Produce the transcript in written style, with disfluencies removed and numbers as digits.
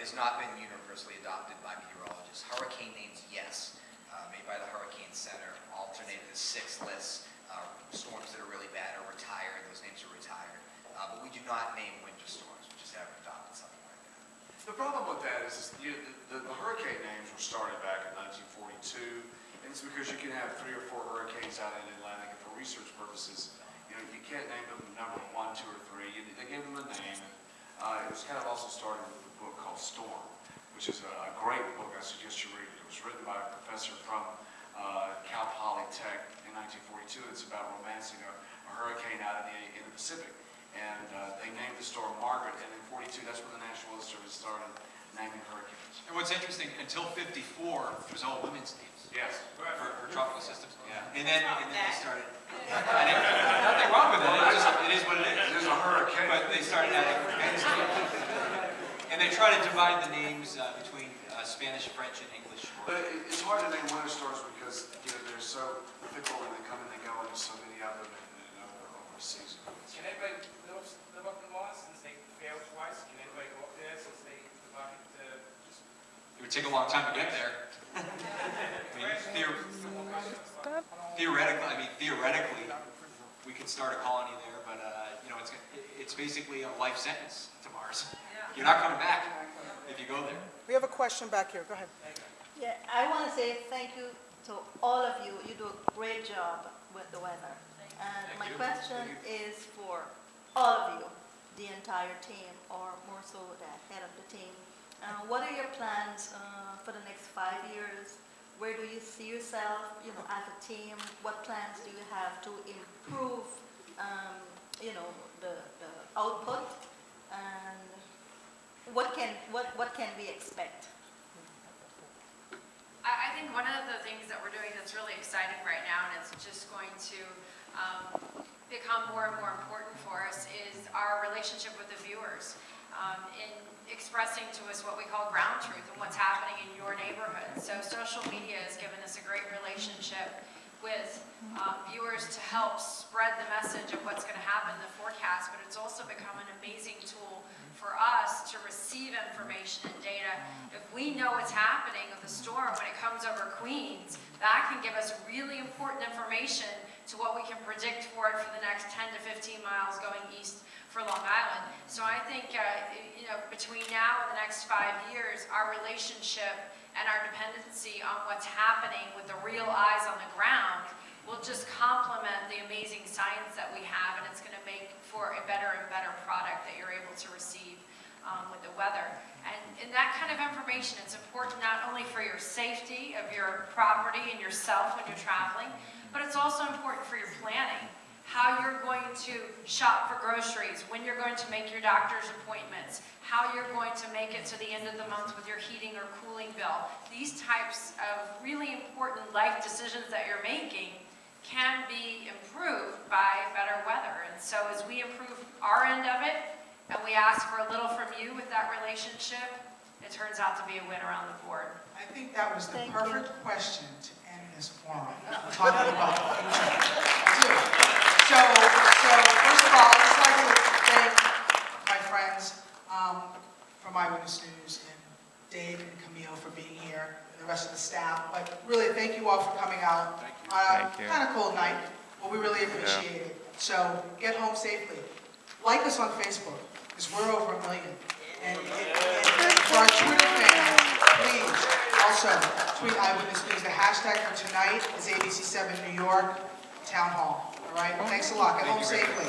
has not been universally adopted by meteorologists. Hurricane names, yes, made by the Hurricane Center, alternated as 6 lists. Storms that are really bad are retired, those names are retired. But we do not name winter storms, we just haven't adopted something like that. The problem with that is the hurricane names were started back in 1942, and it's because you can have 3 or 4 hurricanes out in the Atlantic, and for research purposes, you can't name them number 1, 2, or 3. They gave them a name, and it was kind of also started with a book called Storm, which is a great book. I suggest you read it. It was written by a professor from Cal Poly Tech in 1942. It's about romancing a hurricane out in the Pacific. And they named the storm Margaret, and in 42, that's when the National Weather Service started naming hurricanes. And what's interesting, until 54, it was all women's names. Yes. For tropical systems. Yeah. And then they started. Nothing wrong with it. It is what it is. There's a hurricane. But they started adding men's names. And they try to divide the names between Spanish, French, and English. But it's hard to name winter storms because they're so fickle and they come and they go, and there's so many of them over a season. Can anybody live up in Lost since they failed twice? Can anybody go up there since they divided just... It would take a long time to get there. Theoretically, we could start a colony there, but it's basically a life sentence to Mars. You're not coming back if you go there. We have a question back here. Go ahead. Yeah, I want to say thank you to all of you. You do a great job with the weather. And my question is for all of you, the entire team, or more so the head of the team. What are your plans for the next 5 years? Where do you see yourself, as a team? What plans do you have to improve, the output? And what can we expect? I think one of the things that we're doing that's really exciting right now, and it's just going to become more and more important for us, is our relationship with the viewers in expressing to us what we call ground truth and what's happening in your neighborhood. So social media has given us a great relationship with viewers to help spread the message of what's going to happen in the forecast, but it's also become an amazing tool for us to receive information and data. If we know what's happening with the storm when it comes over Queens, that can give us really important information to what we can predict for it for the next 10 to 15 miles going east for Long Island. So I think between now and the next 5 years, our relationship and our dependency on what's happening with the real eyes on the ground will just complement the amazing science that we have, and it's going to make for a better and better product that you're able to receive with the weather. And that kind of information, it's important not only for your safety of your property and yourself when you're traveling, but it's also important for your planning. How you're going to shop for groceries, when you're going to make your doctor's appointments, how you're going to make it to the end of the month with your heating or cooling bill. These types of really important life decisions that you're making can be improved by better weather. And so as we improve our end of it, and we ask for a little from you with that relationship, it turns out to be a win around the board. I think that was the perfect question to end this forum. Talking about the future. So first of all, I'd just like to thank my friends from Eyewitness News and Dave and Camille for being here, and the rest of the staff. But really, thank you all for coming out on a kind of cold night. Well, we really appreciate it. So get home safely. Like us on Facebook, because we're over 1 million. And for our Twitter fans, please also tweet Eyewitness News. The hashtag for tonight is ABC7 New York Town Hall. All right? Thanks a lot. Get home safely.